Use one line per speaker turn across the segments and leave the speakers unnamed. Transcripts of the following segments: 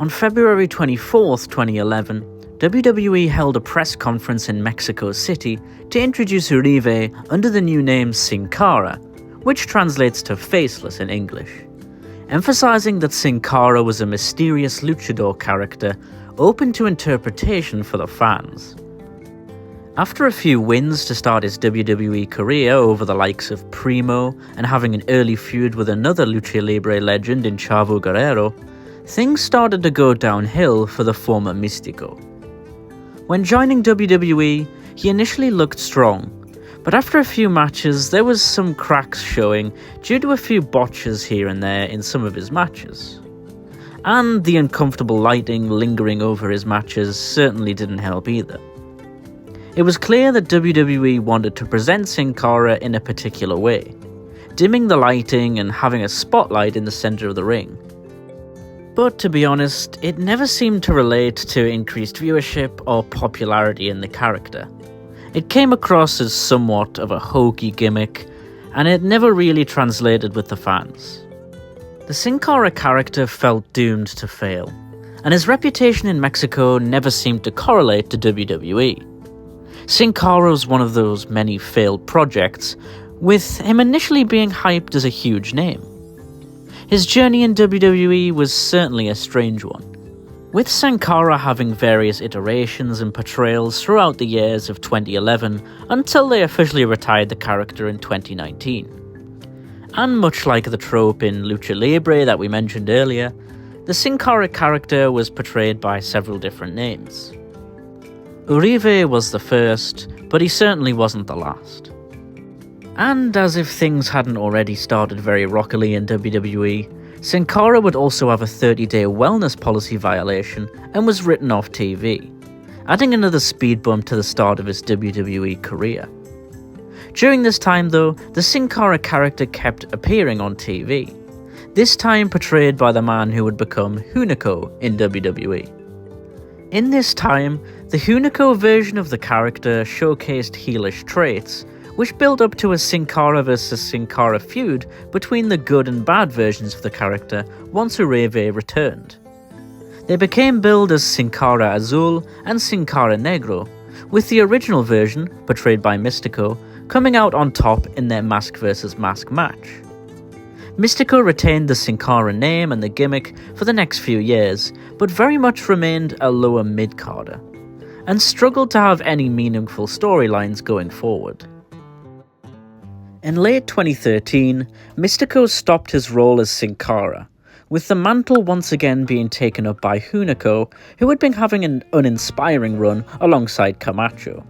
On February 24th, 2011, WWE held a press conference in Mexico City to introduce Uribe under the new name Sin Cara, which translates to faceless in English, emphasizing that Sin Cara was a mysterious luchador character open to interpretation for the fans. After a few wins to start his WWE career over the likes of Primo and having an early feud with another Lucha Libre legend in Chavo Guerrero, things started to go downhill for the former Mystico. When joining WWE, he initially looked strong, but after a few matches there was some cracks showing due to a few botches here and there in some of his matches. And the uncomfortable lighting lingering over his matches certainly didn't help either. It was clear that WWE wanted to present Sin Cara in a particular way, dimming the lighting and having a spotlight in the center of the ring. But to be honest, it never seemed to relate to increased viewership or popularity in the character. It came across as somewhat of a hokey gimmick, and it never really translated with the fans. The Sin Cara character felt doomed to fail, and his reputation in Mexico never seemed to correlate to WWE. Sin Cara was one of those many failed projects, with him initially being hyped as a huge name. His journey in WWE was certainly a strange one, with Sin Cara having various iterations and portrayals throughout the years of 2011 until they officially retired the character in 2019. And much like the trope in Lucha Libre that we mentioned earlier, the Sin Cara character was portrayed by several different names. Uribe was the first, but he certainly wasn't the last. And as if things hadn't already started very rockily in WWE, Sin Cara would also have a 30-day wellness policy violation and was written off TV, adding another speed bump to the start of his WWE career. During this time though, the Sin Cara character kept appearing on TV, this time portrayed by the man who would become Hunico in WWE. In this time, the Hunico version of the character showcased heelish traits, which built up to a Sin Cara vs Sin Cara feud between the good and bad versions of the character once Uribe returned. They became billed as Sin Cara Azul and Sin Cara Negro, with the original version, portrayed by Mystico, coming out on top in their mask vs mask match. Mystico retained the Sin Cara name and the gimmick for the next few years, but very much remained a lower mid-carder, and struggled to have any meaningful storylines going forward. In late 2013, Mystico stopped his role as Sin Cara, with the mantle once again being taken up by Hunico, who had been having an uninspiring run alongside Camacho.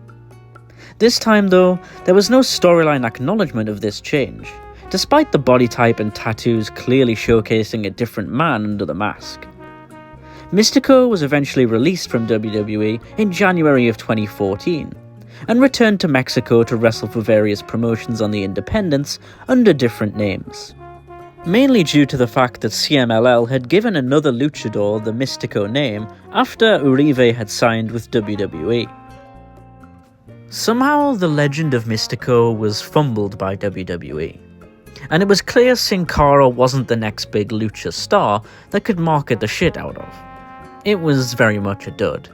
This time though, there was no storyline acknowledgement of this change, despite the body type and tattoos clearly showcasing a different man under the mask. Mystico was eventually released from WWE in January of 2014, and returned to Mexico to wrestle for various promotions on the independents under different names. Mainly due to the fact that CMLL had given another luchador the Mystico name after Uribe had signed with WWE. Somehow the legend of Mystico was fumbled by WWE, and it was clear Sin Cara wasn't the next big lucha star that could market the shit out of. It was very much a dud.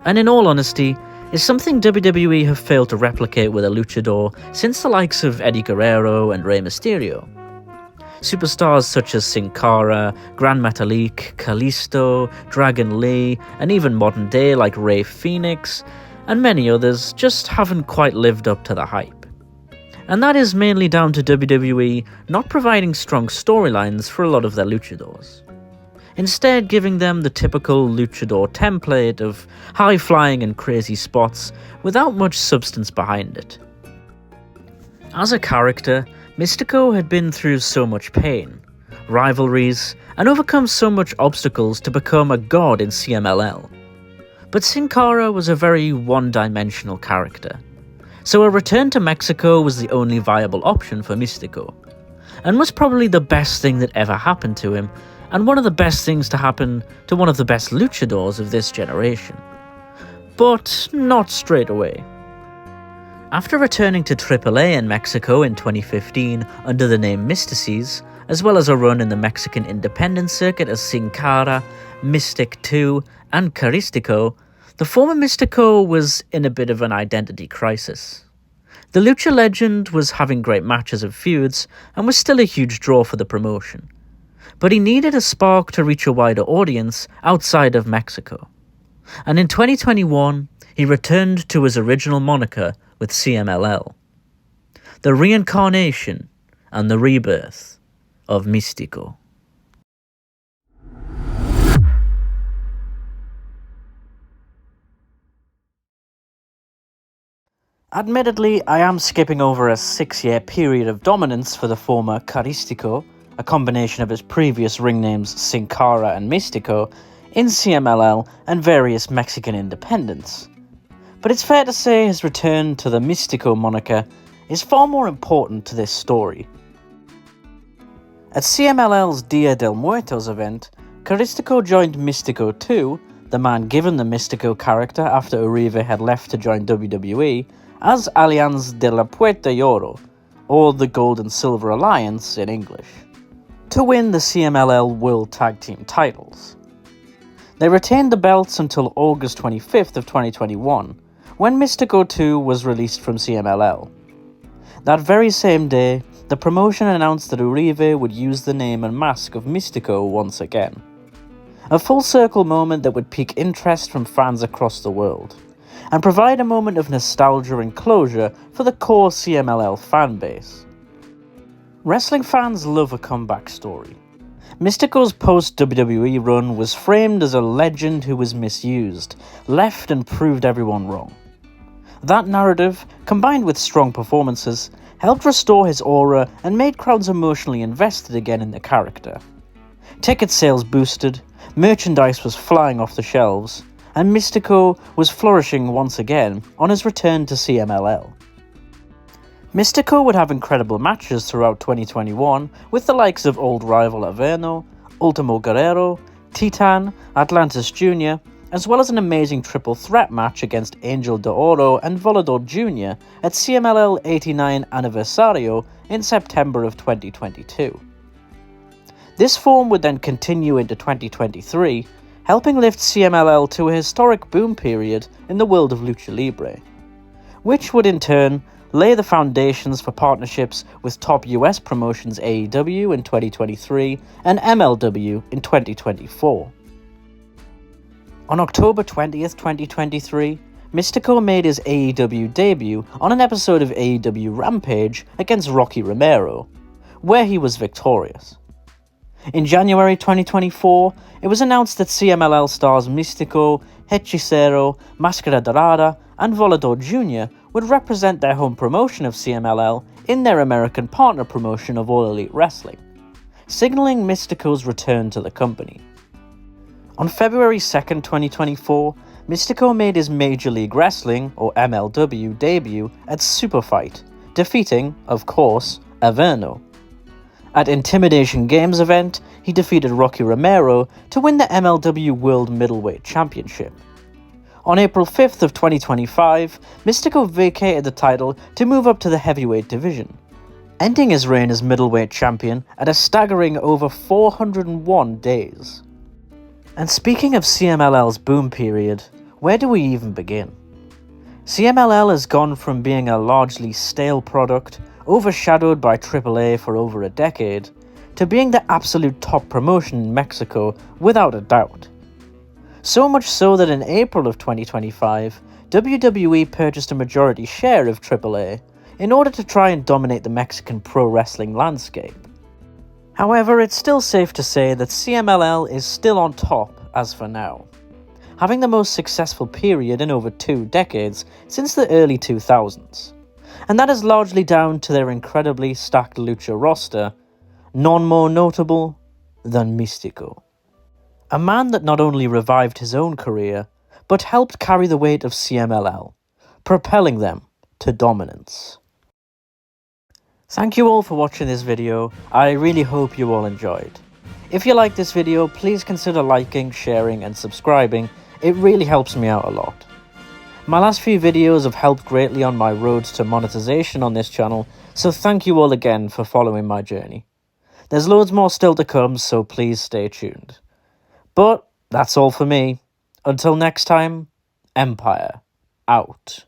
And in all honesty, is something WWE have failed to replicate with a luchador since the likes of Eddie Guerrero and Rey Mysterio. Superstars such as Sin Cara, Gran Metalik, Kalisto, Dragon Lee, and even modern day like Rey Fenix, and many others just haven't quite lived up to the hype. And that is mainly down to WWE not providing strong storylines for a lot of their luchadors, instead giving them the typical luchador template of high-flying and crazy spots without much substance behind it. As a character, Mystico had been through so much pain, rivalries, and overcome so much obstacles to become a god in CMLL. But Sin Cara was a very one-dimensional character, so a return to Mexico was the only viable option for Mystico, and was probably the best thing that ever happened to him, and one of the best things to happen to one of the best luchadors of this generation. But not straight away. After returning to AAA in Mexico in 2015 under the name Mystiziz, as well as a run in the Mexican independent circuit as Sin Cara, Mystic 2, and Caristico, the former Mystico was in a bit of an identity crisis. The Lucha legend was having great matches and feuds, and was still a huge draw for the promotion. But he needed a spark to reach a wider audience outside of Mexico. And in 2021, he returned to his original moniker with CMLL. The reincarnation and the rebirth of Mystico. Admittedly, I am skipping over a 6-year period of dominance for the former Caristico, a combination of his previous ring names Sin Cara and Mystico, in CMLL and various Mexican independents. But it's fair to say his return to the Mystico moniker is far more important to this story. At CMLL's Dia del Muertos event, Caristico joined Mystico 2, the man given the Mystico character after Uribe had left to join WWE, as Alianza de la Puerta y Oro, or the Gold and Silver Alliance in English, to win the CMLL World Tag Team titles. They retained the belts until August 25th of 2021, when Mystico 2 was released from CMLL. That very same day, the promotion announced that Uribe would use the name and mask of Mystico once again. A full circle moment that would pique interest from fans across the world, and provide a moment of nostalgia and closure for the core CMLL fanbase. Wrestling fans love a comeback story. Mystico's post-WWE run was framed as a legend who was misused, left and proved everyone wrong. That narrative, combined with strong performances, helped restore his aura and made crowds emotionally invested again in the character. Ticket sales boosted, merchandise was flying off the shelves, and Mystico was flourishing once again on his return to CMLL. Mystico would have incredible matches throughout 2021 with the likes of old rival Averno, Ultimo Guerrero, Titan, Atlantis Jr., as well as an amazing triple threat match against Angel de Oro and Volador Jr. at CMLL 89 Aniversario in September of 2022. This form would then continue into 2023, helping lift CMLL to a historic boom period in the world of Lucha Libre, which would in turn lay the foundations for partnerships with top US promotions AEW in 2023 and MLW in 2024. On October 20th, 2023, Mystico made his AEW debut on an episode of AEW Rampage against Rocky Romero, where he was victorious. In January 2024, it was announced that CMLL stars Mystico, Hechicero, Máscara Dorada, and Volador Jr. would represent their home promotion of CMLL in their American partner promotion of All Elite Wrestling, signaling Mystico's return to the company. On February 2nd, 2024, Mystico made his Major League Wrestling, or MLW, debut at Superfight, defeating, of course, Averno. At Intimidation Games event, he defeated Rocky Romero to win the MLW World Middleweight Championship. On April 5th of 2025, Mystico vacated the title to move up to the heavyweight division, ending his reign as middleweight champion at a staggering over 401 days. And speaking of CMLL's boom period, where do we even begin? CMLL has gone from being a largely stale product, overshadowed by AAA for over a decade, to being the absolute top promotion in Mexico without a doubt. So much so that in April of 2025, WWE purchased a majority share of AAA in order to try and dominate the Mexican pro wrestling landscape. However, it's still safe to say that CMLL is still on top as for now, having the most successful period in over 2 decades since the early 2000s. And that is largely down to their incredibly stacked lucha roster, none more notable than Mystico. A man that not only revived his own career, but helped carry the weight of CMLL, propelling them to dominance. Thank you all for watching this video. I really hope you all enjoyed. If you like this video, please consider liking, sharing and subscribing. It really helps me out a lot. My last few videos have helped greatly on my road to monetization on this channel, so thank you all again for following my journey. There's loads more still to come, so please stay tuned. But that's all for me. Until next time, Empire out.